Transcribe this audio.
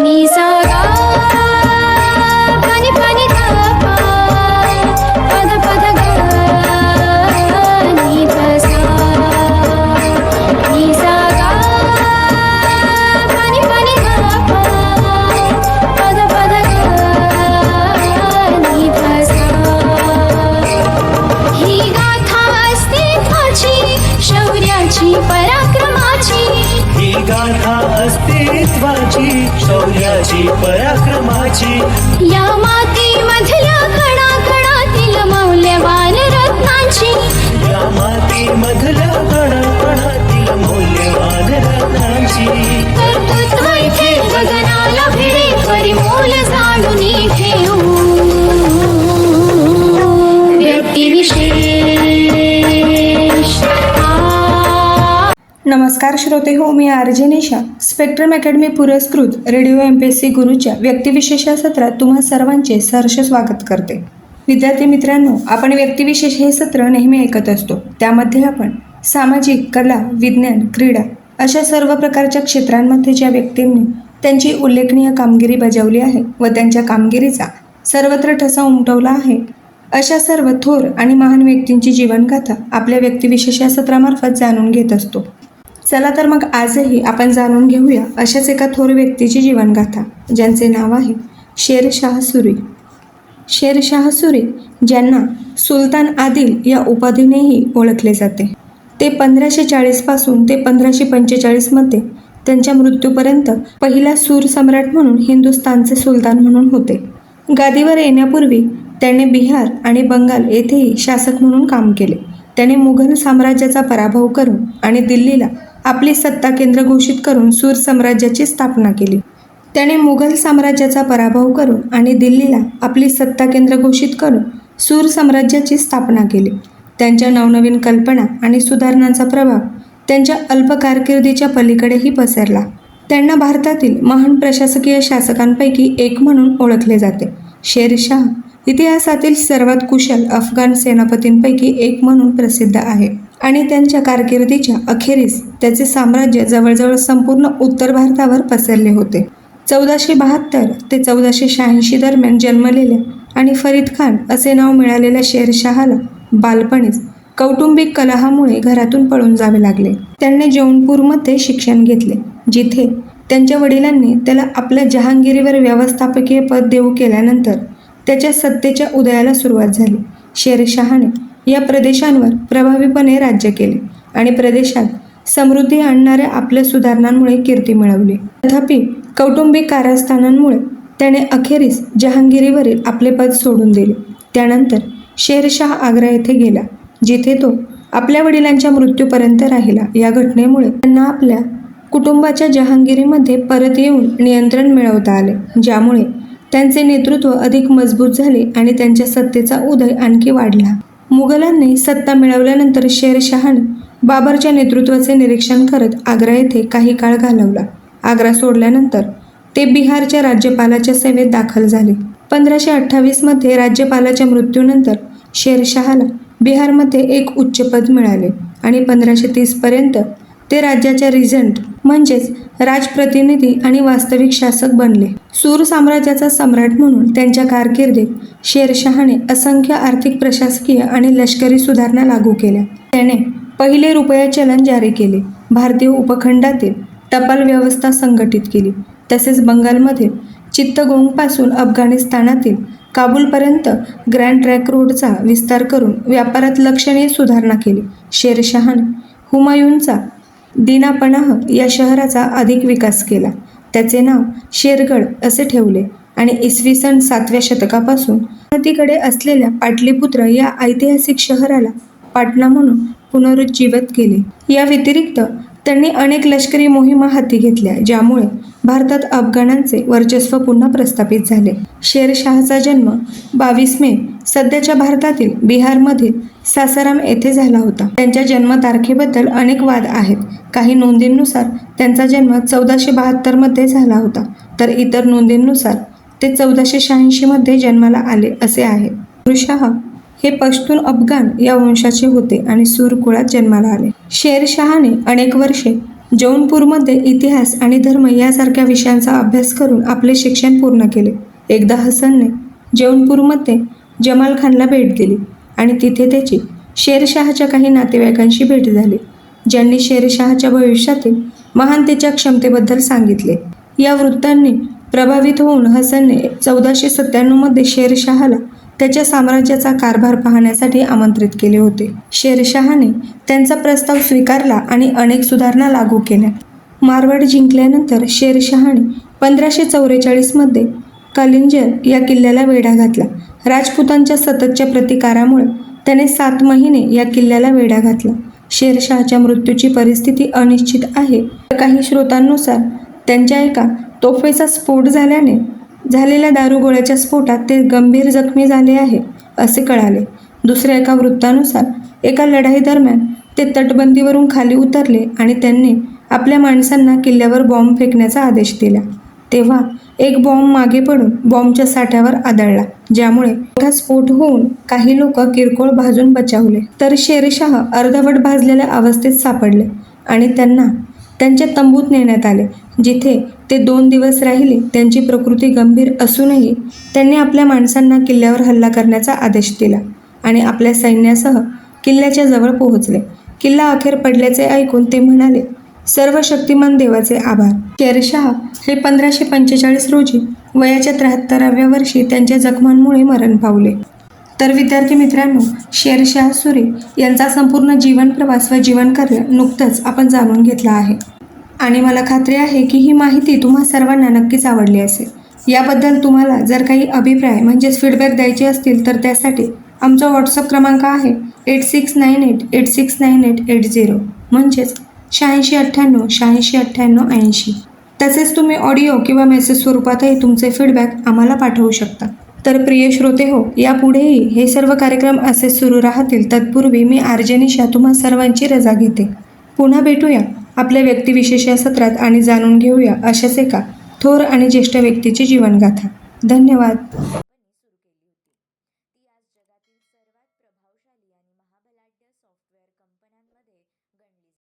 नि सा गा पनि पनि गा पा पद पद गा नि ध सा नि सा गा पनि पनि गा पा पद पद गा नि ध सा ही गाथा अस्तित्वाची शौर्याची पराक्रमाची ही गाथा अस्तित्वाची शौर्याची पराक्रमाची या मातीमधल्या कणाकणातील मौल्यवान रत्नांची या मातीमधल्या कणाकणातील मौल्यवान रत्नांची कर्तृत्व इथे गगनाला भिडे परिमोल जाणून ठेवू व्यक्तिविशेष नमस्कार श्रोते हो, मी आरजे निशा स्पेक्ट्रम अकॅडमी पुरस्कृत रेडिओ MPSC गुरुच्या व्यक्तिविशेष या सत्रात तुम्हा सर्वांचे सहर्ष स्वागत करते. विद्यार्थी मित्रांनो, आपण व्यक्तिविशेष हे सत्र नेहमी ऐकत असतो. त्यामध्ये आपण सामाजिक, कला, विज्ञान, क्रीडा अशा सर्व प्रकारच्या क्षेत्रांमध्ये ज्या व्यक्तींनी त्यांची उल्लेखनीय कामगिरी बजावली आहे व त्यांच्या कामगिरीचा सर्वत्र ठसा उमटवला आहे, अशा सर्व थोर आणि महान व्यक्तींची जीवनगाथा आपल्या व्यक्तिविशेष या सत्रामार्फत जाणून घेत असतो. चला तर मग आजही आपण जाणून घेऊया अशाच एका थोर व्यक्तीची जीवनगाथा, ज्यांचे नाव आहे शेरशाह सुरी. शेरशाह सुरी, ज्यांना सुलतान आदिल या उपाधीनेही ओळखले जाते, ते 1540 पासून ते 1545 मध्ये त्यांच्या मृत्यूपर्यंत पहिला सूर सम्राट म्हणून हिंदुस्थानचे सुलतान म्हणून होते. गादीवर येण्यापूर्वी त्याने बिहार आणि बंगाल येथेही शासक म्हणून काम केले. त्याने मुघल साम्राज्याचा पराभव करून आणि दिल्लीला आपली सत्ता केंद्र घोषित करून सूर साम्राज्याची स्थापना केली. त्याने मुघल साम्राज्याचा पराभव करून आणि दिल्लीला आपली सत्ता केंद्र घोषित करून सूर साम्राज्याची स्थापना केली. त्यांच्या नवनवीन कल्पना आणि सुधारणांचा प्रभाव त्यांच्या अल्प कारकिर्दीच्या पलीकडेही पसरला. त्यांना भारतातील महान प्रशासकीय शासकांपैकी एक म्हणून ओळखले जाते. शेरशाह इतिहासातील सर्वात कुशल अफगाण सेनापतींपैकी एक म्हणून प्रसिद्ध आहे आणि त्यांच्या कारकिर्दीच्या अखेरीस त्याचे साम्राज्य जवळजवळ संपूर्ण उत्तर भारतावर पसरले होते. 1472 ते 1486 दरम्यान जन्मलेल्या आणि फरीद खान असे नाव मिळालेल्या शेरशाहला बालपणीच कौटुंबिक कलहामुळे घरातून पळून जावे लागले. त्यांनी जौनपूरमध्ये शिक्षण घेतले, जिथे त्यांच्या वडिलांनी त्याला आपल्या जहांगीरीवर व्यवस्थापकीय पद देऊ केल्यानंतर त्याच्या सत्तेच्या उदयाला सुरुवात झाली. शेरशाहने या प्रदेशांवर प्रभावीपणे राज्य केले आणि प्रदेशात समृद्धी आणणाऱ्या आपल्या सुधारणांमुळे कीर्ती मिळवली. तथापि कौटुंबिक कारस्थानांमुळे त्याने अखेरीस जहांगीरीवरील आपले पद सोडून दिले. त्यानंतर शेरशाह आग्रा येथे गेला, जिथे तो आपल्या वडिलांच्या मृत्यूपर्यंत राहिला. या घटनेमुळे त्यांना आपल्या कुटुंबाच्या जहांगीरीमध्ये परत येऊन नियंत्रण मिळवता आले, ज्यामुळे त्यांचे नेतृत्व अधिक मजबूत झाले आणि त्यांच्या सत्तेचा उदय आणखी वाढला. मुघलांनी सत्ता मिळवल्यानंतर शेरशाहने बाबरच्या नेतृत्वाचे निरीक्षण करत आग्रा येथे काही काळ घालवला. आग्रा सोडल्यानंतर ते बिहारच्या राज्यपालाच्या सेवेत दाखल झाले. 1528 मध्ये राज्यपालाच्या मृत्यूनंतर शेरशाहला बिहारमध्ये एक उच्चपद मिळाले आणि 1530 पर्यंत ते राज्याच्या रिजंट म्हणजेच राजप्रतिनिधी आणि वास्तविक शासक बनले. सूर साम्राज्याचा सम्राट म्हणून त्यांच्या कारकिर्दीत शेरशाहने असंख्य आर्थिक, प्रशासकीय आणि लष्करी सुधारणा लागू केल्या. त्याने पहिले रुपया चलन जारी केले, भारतीय उपखंडातील टपाल व्यवस्था संघटित केली, तसेच बंगालमधील चित्तगोंगपासून अफगाणिस्तानातील काबूलपर्यंत ग्रँड ट्रँक रोडचा विस्तार करून व्यापारात लक्षणीय सुधारणा केली. शेरशाहने हुमायूनचा दिनापनाह या शहराचा अधिक विकास केला. त्याचे नाव शेरगड असे ठेवले आणि इसवी सन 7व्या शतकापासून नदीकडे असलेल्या पाटलीपुत्र या ऐतिहासिक शहराला पाटणा म्हणून पुनरुज्जीवित केले. या व्यतिरिक्त त्यांनी अनेक लष्करी मोहिमा हाती घेतल्या, ज्यामुळे भारतात अफगाणांचे वर्चस्व पुन्हा प्रस्थापित झाले. शेरशाहचा जन्म 22 मे सध्याच्या भारतातील बिहारमधील सासाराम येथे झाला होता. त्यांच्या जन्मतारखेबद्दल अनेक वाद आहेत. काही नोंदींनुसार त्यांचा जन्म 1472 मध्ये झाला होता, तर इतर नोंदींनुसार ते 1486 मध्ये जन्माला आले असे आहे. शेरशाह हे पश्तून अफगाण या वंशाचे होते आणि सूर कुळात जन्माला आले. शेरशाहने अनेक वर्षे जौनपूरमध्ये इतिहास आणि धर्म यासारख्या विषयांचा अभ्यास करून आपले शिक्षण पूर्ण केले. एकदा हसनने जौनपूरमध्ये जमाल खानला भेट दिली आणि तिथे त्याची शेरशाहच्या काही नातेवाईकांशी भेट झाली, ज्यांनी शेरशाहच्या भविष्यातील महानतेच्या क्षमतेबद्दल सांगितले. या वृत्तांनी प्रभावित होऊन हसनने 1497 मध्ये शेरशाहला त्याच्या साम्राज्याचा कारभार पाहण्यासाठी आमंत्रित केले होते. शेरशाहने त्यांचा प्रस्ताव स्वीकारला आणि अनेक सुधारणा लागू केल्या. मारवाड जिंकल्यानंतर शेरशाहने 1544 मध्ये कलिंजर या किल्ल्याला वेढा घातला. राजपुतांच्या सततच्या प्रतिकारामुळे त्याने 7 महिने या किल्ल्याला वेढा घातला. शेरशाहच्या मृत्यूची परिस्थिती अनिश्चित आहे. काही स्रोतांनुसार त्यांच्या एका तोफेचा स्फोट झाल्याने झालेल्या दारुगोळ्याच्या स्फोटात ते गंभीर जखमी झाले आहे असे कळाले. दुसऱ्या एका वृत्तानुसार एका लढाईदरम्यान ते तटबंदीवरून खाली उतरले आणि त्यांनी आपल्या माणसांना किल्ल्यावर बॉम्ब फेकण्याचा आदेश दिला. तेव्हा एक बॉम्ब मागे पडून बॉम्बच्या साठ्यावर आदळला, ज्यामुळे मोठा स्फोट होऊन काही लोक किरकोळ भाजून बचावले. तर शेरशाह अर्धवट भाजलेल्या अवस्थेत सापडले आणि त्यांना त्यांच्या तंबूत नेण्यात आले, जिथे ते 2 दिवस राहिले. त्यांची प्रकृती गंभीर असूनही त्यांनी आपल्या माणसांना किल्ल्यावर हल्ला करण्याचा आदेश दिला आणि आपल्या सैन्यासह किल्ल्याच्या जवळ पोहोचले. किल्ला अखेर पडल्याचे ऐकून ते म्हणाले, सर्व शक्तिमान देवाचे आभार. शेरशाह हे 1545 रोजी वयाच्या 73व्या वर्षी त्यांच्या जखमांमुळे मरण पावले. तर विद्यार्थी मित्रांनो, शेरशाह सुरी यांचा संपूर्ण जीवन प्रवास व जीवनकार्य नुकतंच आपण जाणून घेतला आहे आणि मला खात्री आहे की ही माहिती तुम्हा सर्वांना नक्कीच आवडली असेल. याबद्दल तुम्हाला जर काही अभिप्राय म्हणजेच फीडबॅक द्यायचे असतील तर त्यासाठी आमचा व्हॉट्सअप क्रमांक आहे 8698869880 म्हणजेच 8698869880. तसेच तुम्ही ऑडिओ किंवा मेसेज स्वरूपातही तुमचे फीडबॅक आम्हाला पाठवू शकता. तर प्रिय श्रोते हो, यापुढेही हे सर्व कार्यक्रम असेच सुरू राहतील. तत्पूर्वी मी आरजे निशा तुम्हा सर्वांची रजा घेते. पुन्हा भेटूया आपल्या व्यक्तिविशेष या सत्रात आणि जाणून घेऊया अशाच एका थोर आणि ज्येष्ठ व्यक्तीची जीवनगाथा. धन्यवाद.